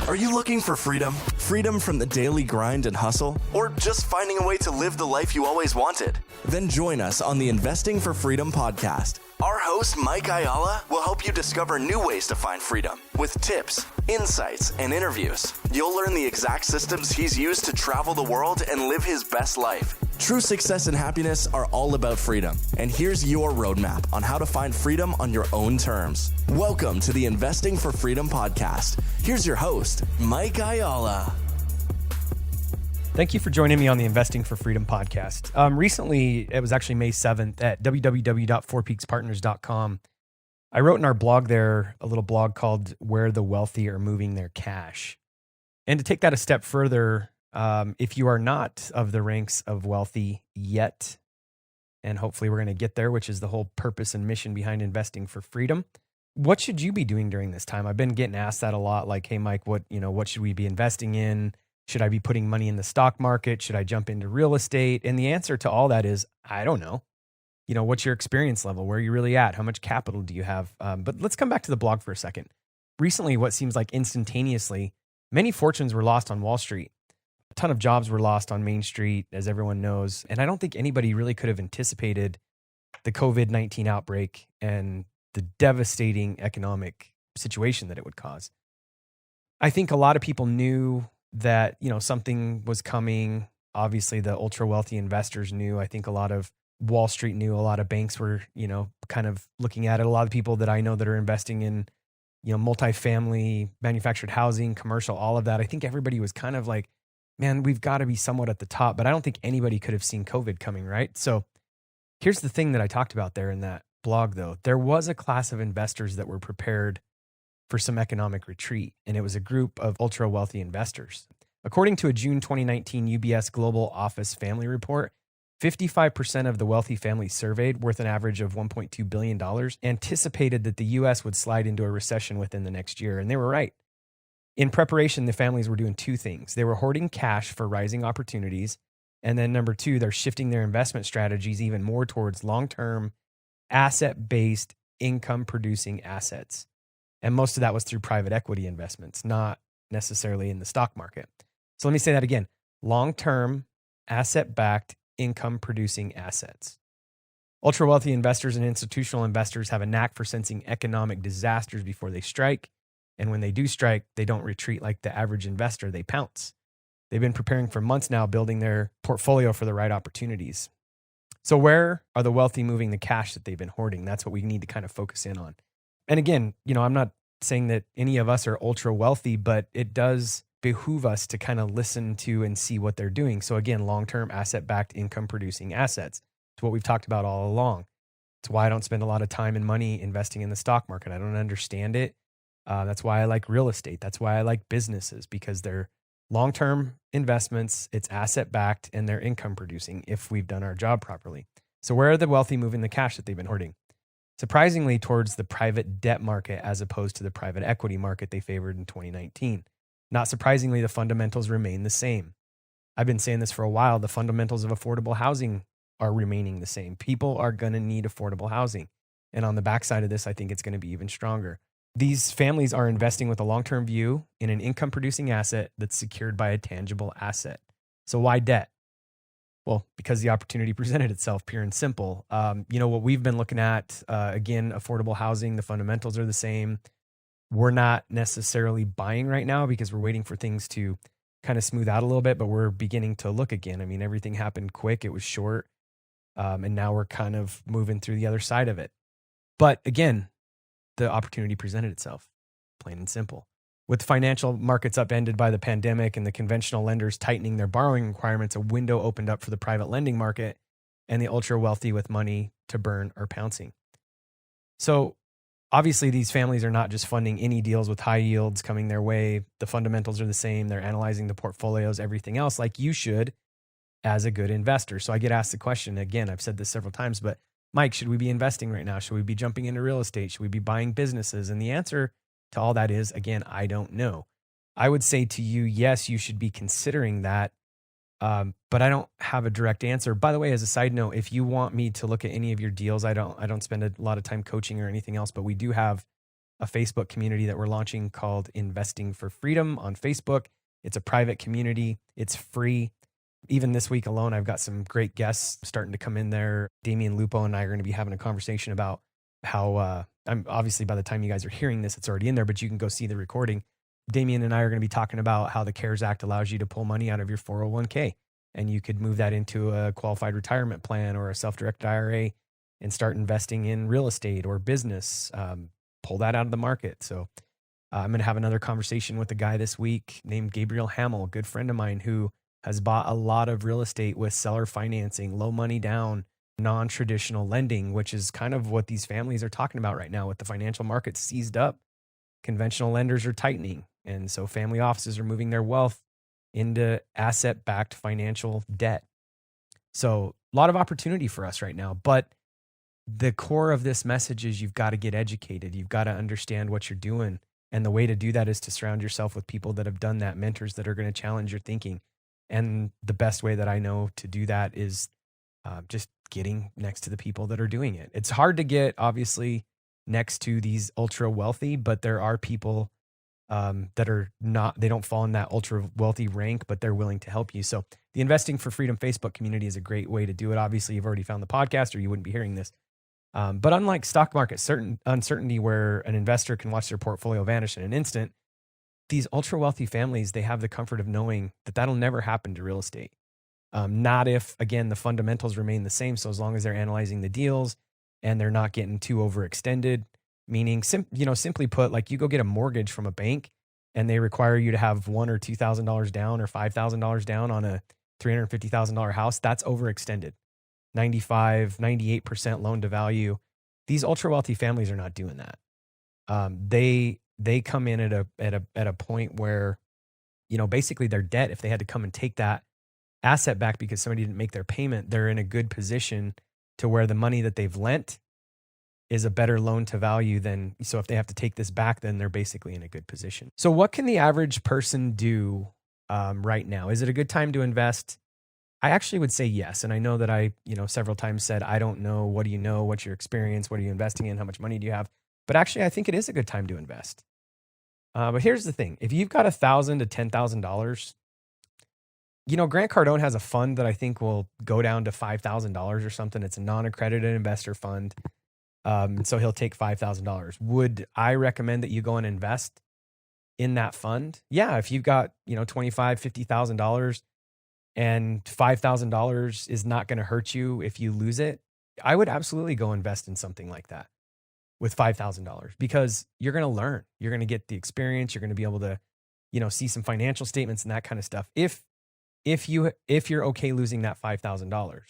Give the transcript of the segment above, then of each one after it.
Are you looking for freedom? Freedom from the daily grind and hustle? Or just finding a way to live the life you always wanted? Then join us on the Investing for Freedom podcast. Our host, Mike Ayala, will help you discover new ways to find freedom with tips, insights, and interviews. You'll learn the exact systems he's used to travel the world and live his best life. True success and happiness are all about freedom. And here's your roadmap on how to find freedom on your own terms. Welcome to the Investing for Freedom podcast. Here's your host, Mike Ayala. Thank you for joining me on the Investing for Freedom podcast. Recently, it was actually May 7th at www.fourpeakspartners.com. I wrote in our blog there a little blog called Where the Wealthy Are Moving Their Cash. And to take that a step further, if you are not of the ranks of wealthy yet, and hopefully we're going to get there, which is the whole purpose and mission behind Investing for Freedom, what should you be doing during this time? I've been getting asked that a lot, like, hey, Mike, what should we be investing in? Should I be putting money in the stock market? Should I jump into real estate? And the answer to all that is, I don't know. What's your experience level? Where are you really at? How much capital do you have? But let's come back to the blog for a second. Recently, what seems like instantaneously, many fortunes were lost on Wall Street. A ton of jobs were lost on Main Street, as everyone knows. And I don't think anybody really could have anticipated the COVID-19 outbreak and the devastating economic situation that it would cause. I think a lot of people knew that, something was coming. Obviously, the ultra wealthy investors knew. I think a lot of Wall Street knew. A lot of banks were, kind of looking at it. A lot of people that I know that are investing in, multifamily, manufactured housing, commercial, all of that. I think everybody was kind of like, man, we've got to be somewhat at the top. But I don't think anybody could have seen COVID coming, right? So here's the thing that I talked about there in that blog, though. There was a class of investors that were prepared for some economic retreat, and it was a group of ultra wealthy investors. According to a June 2019 UBS Global Office Family Report, 55% of the wealthy families surveyed, worth an average of $1.2 billion, anticipated that the U.S. would slide into a recession within the next year, and they were right. In preparation, the families were doing two things. They were hoarding cash for rising opportunities, and then number two, they're shifting their investment strategies even more towards long-term, asset-based, income-producing assets. And most of that was through private equity investments, not necessarily in the stock market. So let me say that again. Long-term, asset-backed, income-producing assets. Ultra-wealthy investors and institutional investors have a knack for sensing economic disasters before they strike. And when they do strike, they don't retreat like the average investor. They pounce. They've been preparing for months now, building their portfolio for the right opportunities. So where are the wealthy moving the cash that they've been hoarding? That's what we need to kind of focus in on. And again, I'm not saying that any of us are ultra wealthy, but it does behoove us to kind of listen to and see what they're doing. So again, long-term asset-backed income producing assets. It's what we've talked about all along. It's why I don't spend a lot of time and money investing in the stock market. I don't understand it. That's why I like real estate. That's why I like businesses, because they're long-term investments, it's asset-backed, and they're income producing if we've done our job properly. So where are the wealthy moving the cash that they've been hoarding? Surprisingly, towards the private debt market as opposed to the private equity market they favored in 2019. Not surprisingly, the fundamentals remain the same. I've been saying this for a while. The fundamentals of affordable housing are remaining the same. People are going to need affordable housing. And on the backside of this, I think it's going to be even stronger. These families are investing with a long-term view in an income-producing asset that's secured by a tangible asset. So why debt? Well, because the opportunity presented itself, pure and simple. What we've been looking at, again, affordable housing, the fundamentals are the same. We're not necessarily buying right now because we're waiting for things to kind of smooth out a little bit, but we're beginning to look again. I mean, everything happened quick. It was short. And now we're kind of moving through the other side of it. But again, the opportunity presented itself, plain and simple. With financial markets upended by the pandemic and the conventional lenders tightening their borrowing requirements, a window opened up for the private lending market, and the ultra wealthy with money to burn are pouncing. So obviously these families are not just funding any deals with high yields coming their way. The fundamentals are the same. They're analyzing the portfolios, everything else, like you should as a good investor. So I get asked the question, again, I've said this several times, but Mike, should we be investing right now? Should we be jumping into real estate? Should we be buying businesses? And the answer to all that is, again, I don't know. I would say to you, yes, you should be considering that. But I don't have a direct answer. By the way, as a side note, if you want me to look at any of your deals, I don't spend a lot of time coaching or anything else, but we do have a Facebook community that we're launching called Investing for Freedom on Facebook. It's a private community. It's free. Even this week alone, I've got some great guests starting to come in there. Damian Lupo and I are going to be having a conversation about how I'm obviously, by the time you guys are hearing this, it's already in there, but you can go see the recording. Damian and I are going to be talking about how the CARES Act allows you to pull money out of your 401k, and you could move that into a qualified retirement plan or a self-directed IRA and start investing in real estate or business, pull that out of the market. So I'm going to have another conversation with a guy this week named Gabriel Hamill, a good friend of mine who has bought a lot of real estate with seller financing, low money down, non-traditional lending, which is kind of what these families are talking about right now with the financial markets seized up. Conventional lenders are tightening. And so family offices are moving their wealth into asset-backed financial debt. So a lot of opportunity for us right now. But the core of this message is you've got to get educated. You've got to understand what you're doing. And the way to do that is to surround yourself with people that have done that, mentors that are going to challenge your thinking. And the best way that I know to do that is just getting next to the people that are doing it. It's hard to get, obviously, next to these ultra wealthy, but there are people that are not, they don't fall in that ultra wealthy rank, but they're willing to help you. So the Investing for Freedom Facebook community is a great way to do it. Obviously, you've already found the podcast or you wouldn't be hearing this. But unlike stock market uncertainty, where an investor can watch their portfolio vanish in an instant, these ultra wealthy families, they have the comfort of knowing that that'll never happen to real estate. Not if, again, the fundamentals remain the same. So as long as they're analyzing the deals and they're not getting too overextended, meaning, simply put, like you go get a mortgage from a bank and they require you to have $1,000 or $2,000 down or $5,000 down on a $350,000 house. That's overextended. 95, 98% loan to value. These ultra wealthy families are not doing that. They come in at a point where, basically their debt, if they had to come and take that asset back because somebody didn't make their payment, they're in a good position to where the money that they've lent is a better loan to value than, so if they have to take this back, then they're basically in a good position. So what can the average person do right now? Is it a good time to invest? I actually would say yes. And I know that I, several times said, I don't know. What do you know? What's your experience? What are you investing in? How much money do you have? But actually, I think it is a good time to invest. But here's the thing. If you've got $1,000 to $10,000, Grant Cardone has a fund that I think will go down to $5,000 or something. It's a non-accredited investor fund. So he'll take $5,000. Would I recommend that you go and invest in that fund? Yeah. If you've got, $25,000, $50,000 and $5,000 is not going to hurt you if you lose it, I would absolutely go invest in something like that with $5,000 because you're going to learn. You're going to get the experience. You're going to be able to, see some financial statements and that kind of stuff. If you're okay losing that $5,000.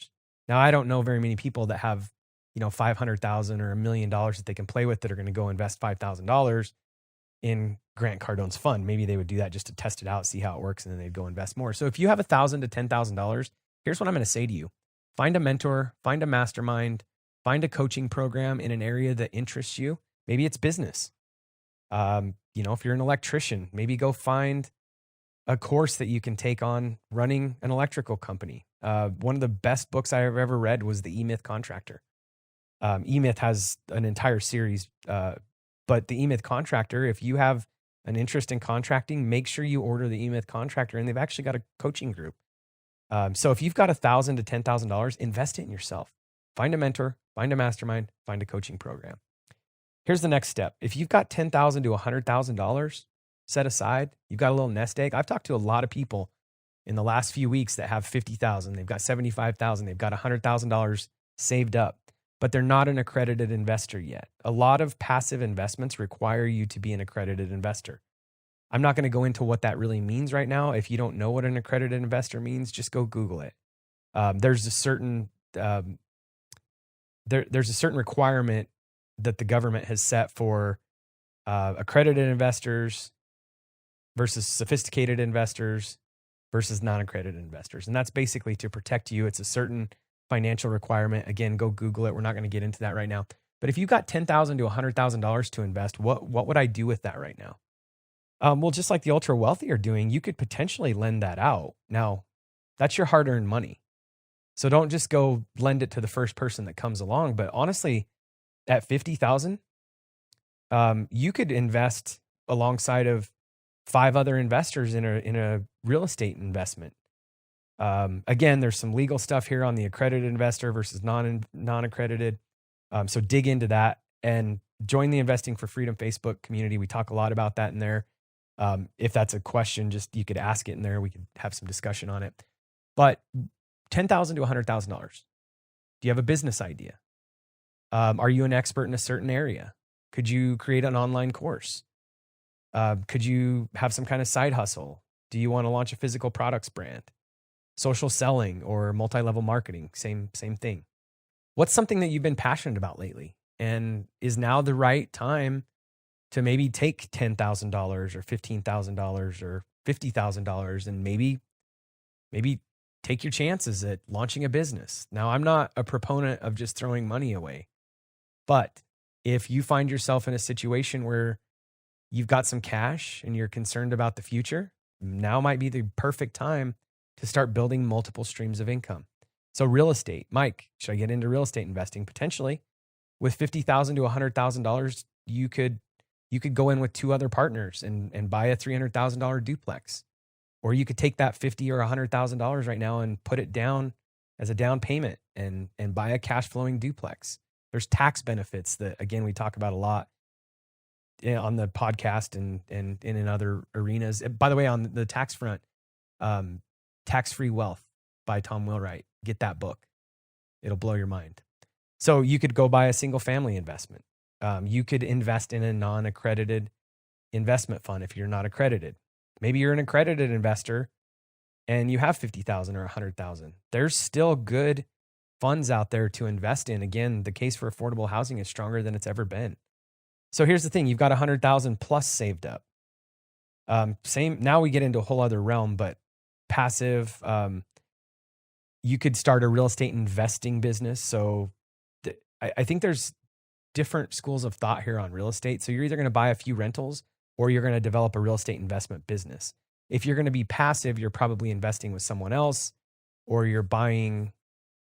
Now, I don't know very many people that have, $500,000 or $1 million that they can play with that are going to go invest $5,000 in Grant Cardone's fund. Maybe they would do that just to test it out, see how it works, and then they'd go invest more. So if you have $1,000 to $10,000, here's what I'm going to say to you. Find a mentor, find a mastermind, find a coaching program in an area that interests you. Maybe it's business. If you're an electrician, maybe go find a course that you can take on running an electrical company. One of the best books I've ever read was The E-Myth Contractor. E-Myth has an entire series, but the E-Myth Contractor, if you have an interest in contracting, make sure you order the E-Myth Contractor, and they've actually got a coaching group. So if you've got $1,000 to $10,000, invest it in yourself. Find a mentor, find a mastermind, find a coaching program. Here's the next step. If you've got $10,000 to $100,000 set aside, you've got a little nest egg. I've talked to a lot of people in the last few weeks that have $50,000, they've got $75,000, they've got $100,000 saved up, but they're not an accredited investor yet. A lot of passive investments require you to be an accredited investor. I'm not going to go into what that really means right now. If you don't know what an accredited investor means, just go Google it. There's a certain requirement that the government has set for accredited investors versus sophisticated investors versus non-accredited investors. And that's basically to protect you. It's a certain financial requirement. Again, go Google it. We're not going to get into that right now. But if you've got $10,000 to $100,000 to invest, what would I do with that right now? Well, just like the ultra wealthy are doing, you could potentially lend that out. Now, that's your hard-earned money. So don't just go lend it to the first person that comes along. But honestly, at $50,000, You could invest alongside of 5 other investors in a real estate investment. Again, there's some legal stuff here on the accredited investor versus non-accredited. So dig into that and join the Investing for Freedom Facebook community. We talk a lot about that in there. If that's a question, just you could ask it in there. We could have some discussion on it. But $10,000 to $100,000. Do you have a business idea? Are you an expert in a certain area? Could you create an online course? Could you have some kind of side hustle? Do you want to launch a physical products brand? Social selling or multi-level marketing, same thing. What's something that you've been passionate about lately? And is now the right time to maybe take $10,000 or $15,000 or $50,000 and maybe take your chances at launching a business? Now, I'm not a proponent of just throwing money away, but if you find yourself in a situation where you've got some cash and you're concerned about the future, now might be the perfect time to start building multiple streams of income. So real estate, Mike, should I get into real estate investing? Potentially. With $50,000 to $100,000, you could go in with 2 other partners and buy a $300,000 duplex. Or you could take that $50,000 or $100,000 right now and put it down as a down payment and buy a cash flowing duplex. There's tax benefits that, again, we talk about a lot on the podcast and in other arenas. By the way, on the tax front, Tax-Free Wealth by Tom Wheelwright. Get that book. It'll blow your mind. So you could go buy a single family investment. You could invest in a non-accredited investment fund if you're not accredited. Maybe you're an accredited investor and you have $50,000 or $100,000. There's still good funds out there to invest in. Again, the case for affordable housing is stronger than it's ever been. So here's the thing. You've got 100,000 plus saved up. Now we get into a whole other realm, but passive, you could start a real estate investing business. So I think there's different schools of thought here on real estate. So you're either going to buy a few rentals or you're going to develop a real estate investment business. If you're going to be passive, you're probably investing with someone else, or you're buying,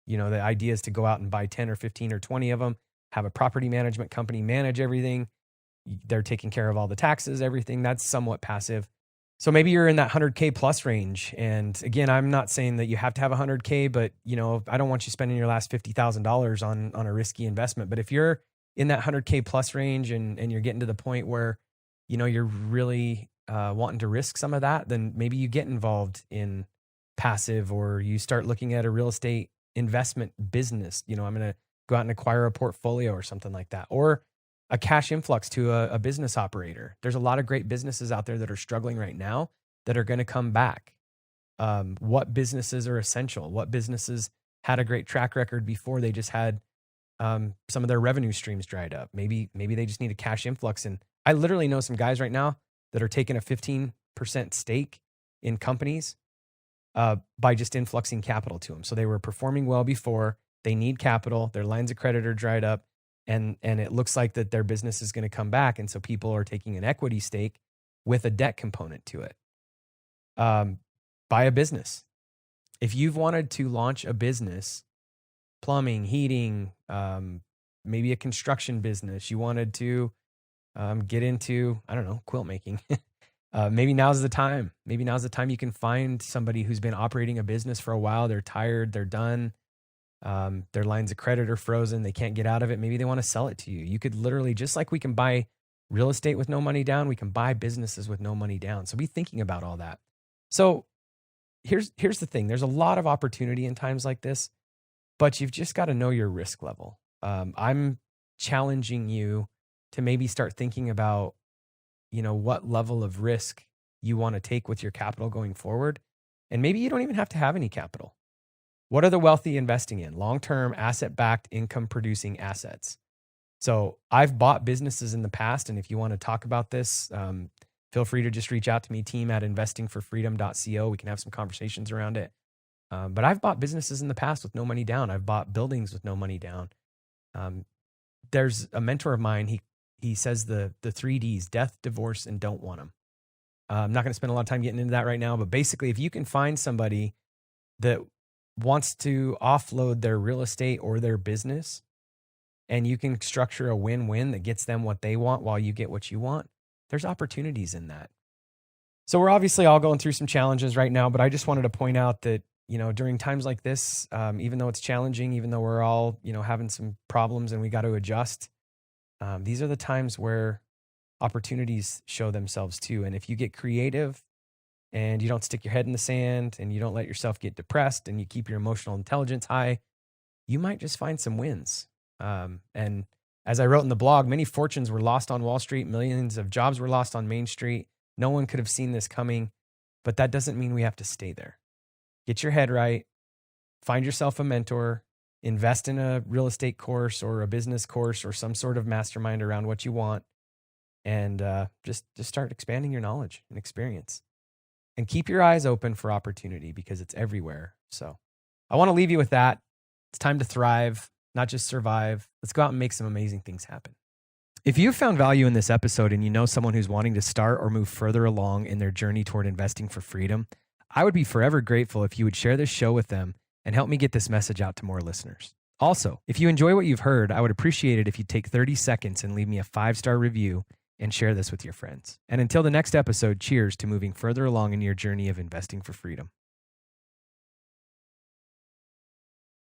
the idea is to go out and buy 10 or 15 or 20 of them, have a property management company manage everything. They're taking care of all the taxes, everything. That's somewhat passive. So maybe you're in that 100K plus range. And again, I'm not saying that you have to have 100K, but I don't want you spending your last $50,000 on a risky investment. But if you're in that 100K plus range and you're getting to the point where, you're really wanting to risk some of that, then maybe you get involved in passive, or you start looking at a real estate investment business. I'm going to go out and acquire a portfolio or something like that, or a cash influx to a business operator. There's a lot of great businesses out there that are struggling right now that are going to come back. What businesses are essential? What businesses had a great track record before they just had some of their revenue streams dried up? Maybe they just need a cash influx. And I literally know some guys right now that are taking a 15% stake in companies by just influxing capital to them. So they were performing well before. They need capital. Their lines of credit are dried up. And it looks like that their business is going to come back. And so people are taking an equity stake with a debt component to it. Buy a business. If you've wanted to launch a business, plumbing, heating, maybe a construction business, you wanted to get into, quilt making. Maybe now's the time. Maybe now's the time you can find somebody who's been operating a business for a while. They're tired. They're done. Their lines of credit are frozen. They can't get out of it. Maybe they want to sell it to you. You could literally, just like we can buy real estate with no money down, we can buy businesses with no money down. So be thinking about all that. So here's the thing. There's a lot of opportunity in times like this, but you've just got to know your risk level. I'm challenging you to maybe start thinking about, what level of risk you want to take with your capital going forward. And maybe you don't even have to have any capital. What are the wealthy investing in? Long-term, asset-backed, income-producing assets. So I've bought businesses in the past, and if you want to talk about this, feel free to just reach out to me, team at investingforfreedom.co. We can have some conversations around it. But I've bought businesses in the past with no money down. I've bought buildings with no money down. There's a mentor of mine. He says the 3 Ds: death, divorce, and don't want them. I'm not going to spend a lot of time getting into that right now, but basically, if you can find somebody that wants to offload their real estate or their business and you can structure a win-win that gets them what they want while you get what you want, there's opportunities in that. So we're obviously all going through some challenges right now, but I just wanted to point out that, during times like this, even though it's challenging, even though we're all, having some problems and we got to adjust, these are the times where opportunities show themselves too. And if you get creative and you don't stick your head in the sand and you don't let yourself get depressed and you keep your emotional intelligence high, you might just find some wins. And as I wrote in the blog, many fortunes were lost on Wall Street. Millions of jobs were lost on Main Street. No one could have seen this coming, but that doesn't mean we have to stay there. Get your head right. Find yourself a mentor. Invest in a real estate course or a business course or some sort of mastermind around what you want. And just start expanding your knowledge and experience. And keep your eyes open for opportunity because it's everywhere. So I want to leave you with that. It's time to thrive, not just survive. Let's go out and make some amazing things happen. If you've found value in this episode and you know someone who's wanting to start or move further along in their journey toward investing for freedom, I would be forever grateful if you would share this show with them and help me get this message out to more listeners. Also, if you enjoy what you've heard, I would appreciate it if you'd take 30 seconds and leave me a 5-star review and share this with your friends. And until the next episode, cheers to moving further along in your journey of investing for freedom.